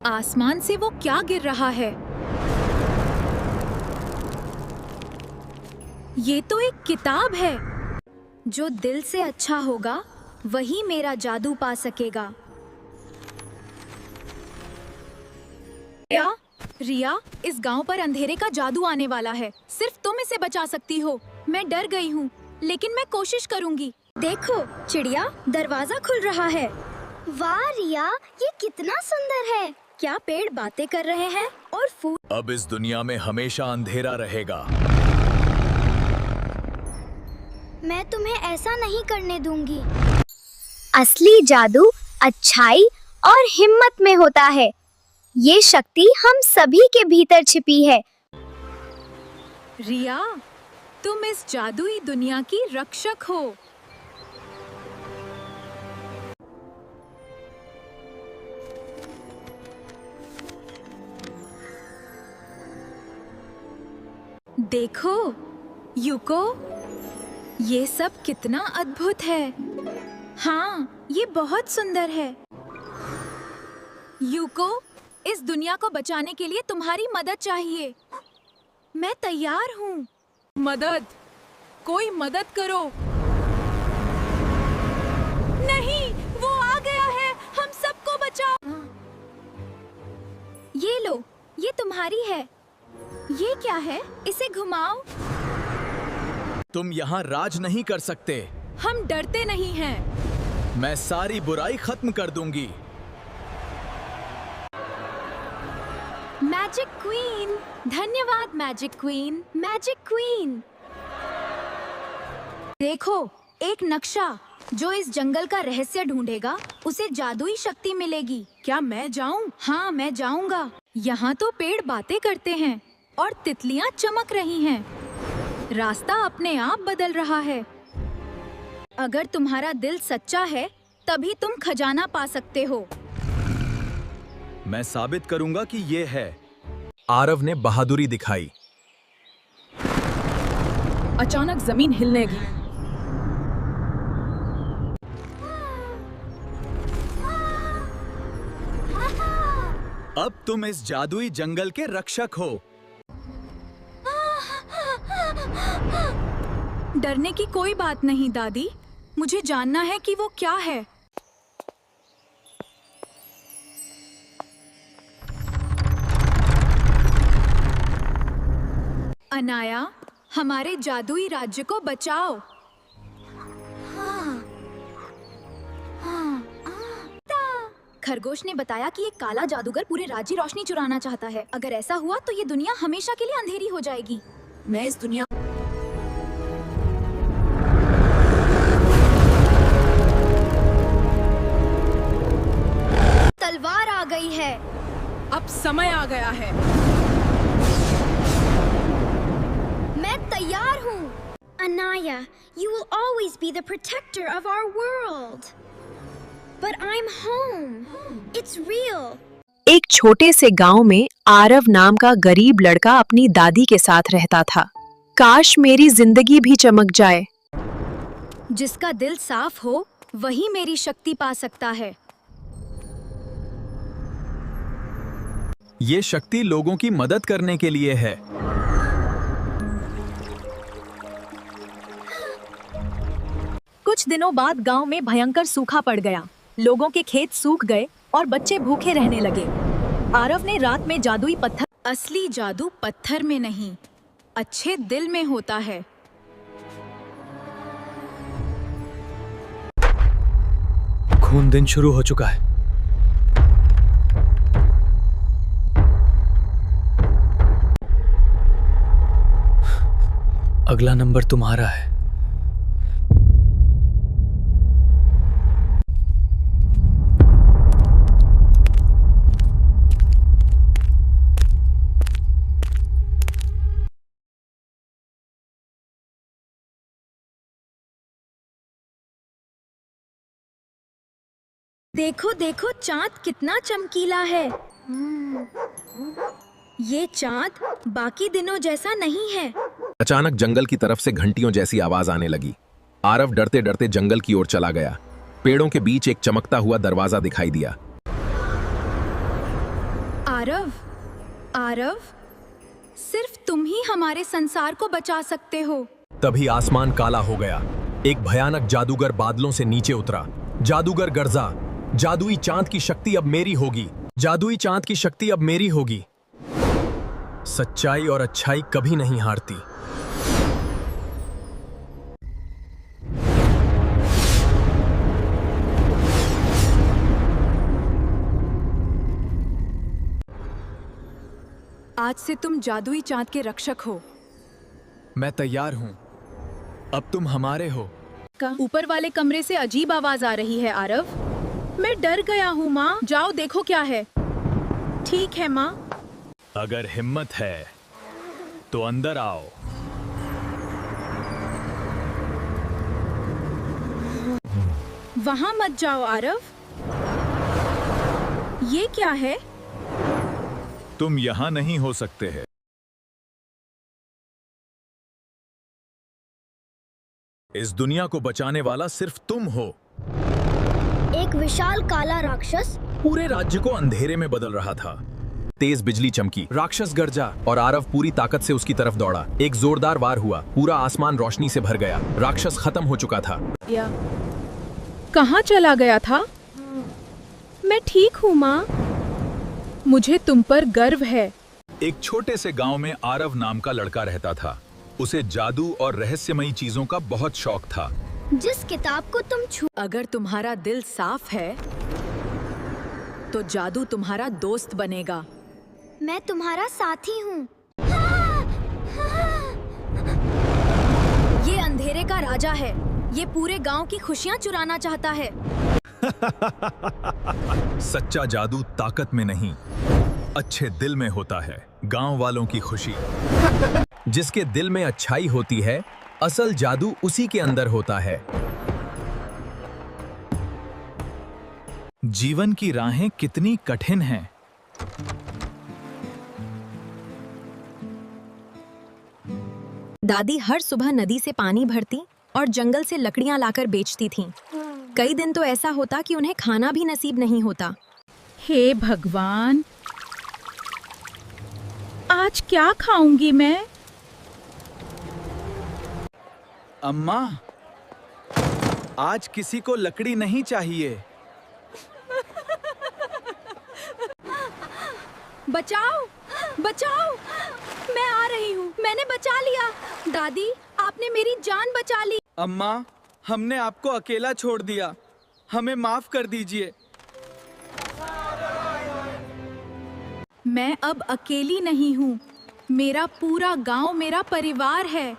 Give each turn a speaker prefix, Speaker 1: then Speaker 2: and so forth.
Speaker 1: आसमान से वो क्या गिर रहा है? ये तो एक किताब है। जो दिल से अच्छा होगा वही मेरा जादू पा सकेगा। रिया, इस गांव पर अंधेरे का जादू आने वाला है। सिर्फ तुम इसे बचा सकती हो। मैं डर गई हूँ, लेकिन मैं कोशिश करूँगी। देखो चिड़िया, दरवाजा खुल रहा है।
Speaker 2: वाह रिया, ये कितना सुंदर है।
Speaker 1: क्या पेड़ बातें कर रहे हैं और फूल?
Speaker 3: अब इस दुनिया में हमेशा अंधेरा रहेगा।
Speaker 2: मैं तुम्हें ऐसा नहीं करने दूंगी। असली जादू अच्छाई और हिम्मत में होता है। ये शक्ति हम सभी के भीतर छिपी है।
Speaker 1: रिया, तुम इस जादुई दुनिया की रक्षक हो। देखो यूको, ये सब कितना अद्भुत है। हाँ, ये बहुत सुंदर है। यूको, इस दुनिया को बचाने के लिए तुम्हारी मदद चाहिए। मैं तैयार हूँ। मदद? कोई मदद करो। नहीं, वो आ गया है। हम सबको बचाओ। ये लो, ये तुम्हारी है। ये क्या है? इसे घुमाओ।
Speaker 3: तुम यहाँ राज नहीं कर सकते।
Speaker 1: हम डरते नहीं हैं।
Speaker 3: मैं सारी बुराई खत्म कर दूंगी।
Speaker 1: मैजिक क्वीन, धन्यवाद मैजिक क्वीन। मैजिक क्वीन, देखो एक नक्शा। जो इस जंगल का रहस्य ढूंढेगा उसे जादुई शक्ति मिलेगी। क्या मैं जाऊं? हाँ, मैं जाऊंगा। यहाँ तो पेड़ बातें करते हैं और तितलियां चमक रही हैं। रास्ता अपने आप बदल रहा है। अगर तुम्हारा दिल सच्चा है तभी तुम खजाना पा सकते हो।
Speaker 3: मैं साबित करूंगा कि ये है। आरव ने बहादुरी दिखाई।
Speaker 1: अचानक जमीन हिलने लगी।
Speaker 3: अब तुम इस जादुई जंगल के रक्षक हो।
Speaker 1: डरने की कोई बात नहीं दादी। मुझे जानना है कि वो क्या है। अनाया, हमारे जादुई राज्य को बचाओ। खरगोश ने बताया कि एक काला जादूगर पूरे राज्य रोशनी चुराना चाहता है। अगर ऐसा हुआ तो ये दुनिया हमेशा के लिए अंधेरी हो जाएगी। मैं इस दुनिया
Speaker 2: तलवार आ गई है।
Speaker 1: अब समय आ गया है।
Speaker 2: मैं तैयार हूँ। Anaya, you will always be the protector of our world. But I'm home. It's real.
Speaker 4: एक छोटे से गांव में आरव नाम का गरीब लड़का अपनी दादी के साथ रहता था। काश मेरी जिंदगी भी चमक जाए।
Speaker 1: जिसका दिल साफ हो वही मेरी शक्ति पा सकता है।
Speaker 3: ये शक्ति लोगों की मदद करने के लिए है।
Speaker 4: कुछ दिनों बाद गांव में भयंकर सूखा पड़ गया। लोगों के खेत सूख गए और बच्चे भूखे रहने लगे। आरव ने रात में जादुई पत्थर।
Speaker 1: असली जादू पत्थर में नहीं, अच्छे दिल में होता है।
Speaker 3: खून दिन शुरू हो चुका है। अगला नंबर तुम्हारा है।
Speaker 1: देखो देखो, चांद कितना चमकीला है। ये चांद बाकी दिनों जैसा नहीं है।
Speaker 5: अचानक जंगल की तरफ से घंटियों जैसी आवाज आने लगी। आरव डरते डरते जंगल की ओर चला गया। पेड़ों के बीच एक चमकता हुआ दरवाजा दिखाई दिया।
Speaker 1: आरव, आरव, सिर्फ तुम ही हमारे संसार को बचा सकते हो।
Speaker 3: तभी आसमान काला हो गया। एक भयानक जादूगर बादलों से नीचे उतरा। जादूगर गर्जा, जादुई चांद की शक्ति अब मेरी होगी, जादुई चांद की शक्ति अब मेरी होगी। सच्चाई और अच्छाई कभी नहीं हारती।
Speaker 1: आज से तुम जादुई चांद के रक्षक हो।
Speaker 3: मैं तैयार हूं। अब तुम हमारे हो।
Speaker 1: ऊपर वाले कमरे से अजीब आवाज आ रही है आरव। मैं डर गया हूँ माँ, जाओ देखो क्या है। ठीक है माँ।
Speaker 3: अगर हिम्मत है तो अंदर आओ।
Speaker 1: वहां मत जाओ आरव। ये क्या है?
Speaker 3: तुम यहां नहीं हो सकते हैं। इस दुनिया को बचाने वाला सिर्फ तुम हो।
Speaker 2: एक विशाल काला राक्षस
Speaker 3: पूरे राज्य को अंधेरे में बदल रहा था। तेज बिजली चमकी, राक्षस गरजा और आरव पूरी ताकत से उसकी तरफ दौड़ा। एक जोरदार वार हुआ, पूरा आसमान रोशनी से भर गया। राक्षस खत्म हो चुका था।
Speaker 1: कहाँ चला गया था? मैं ठीक हूँ माँ। मुझे तुम पर गर्व है।
Speaker 3: एक छोटे से गांव में आरव नाम का लड़का रहता था। उसे जादू और रहस्यमयी चीजों का बहुत शौक था।
Speaker 2: जिस किताब को तुम छू
Speaker 4: अगर तुम्हारा दिल साफ है तो जादू तुम्हारा दोस्त बनेगा।
Speaker 2: मैं तुम्हारा साथी हूँ।
Speaker 1: ये अंधेरे का राजा है। ये पूरे गांव की खुशियाँ चुराना चाहता है।
Speaker 3: सच्चा जादू ताकत में नहीं, अच्छे दिल में होता है। गांव वालों की खुशी। जिसके दिल में अच्छाई होती है, असल जादू उसी के अंदर होता है। जीवन की राहें कितनी कठिन हैं।
Speaker 4: दादी हर सुबह नदी से पानी भरती और जंगल से लकड़ियां लाकर बेचती थीं। कई दिन तो ऐसा होता कि उन्हें खाना भी नसीब नहीं होता।
Speaker 1: हे भगवान, आज क्या खाऊंगी मैं?
Speaker 6: अम्मा, आज किसी को लकड़ी नहीं चाहिए।
Speaker 1: बचाओ, बचाओ, मैं आ रही हूँ। मैंने बचा लिया। दादी, आपने मेरी जान बचा ली।
Speaker 6: अम्मा, हमने आपको अकेला छोड़ दिया। हमें माफ कर दीजिए।
Speaker 1: मैं अब अकेली नहीं हूँ। मेरा पूरा गांव मेरा परिवार है।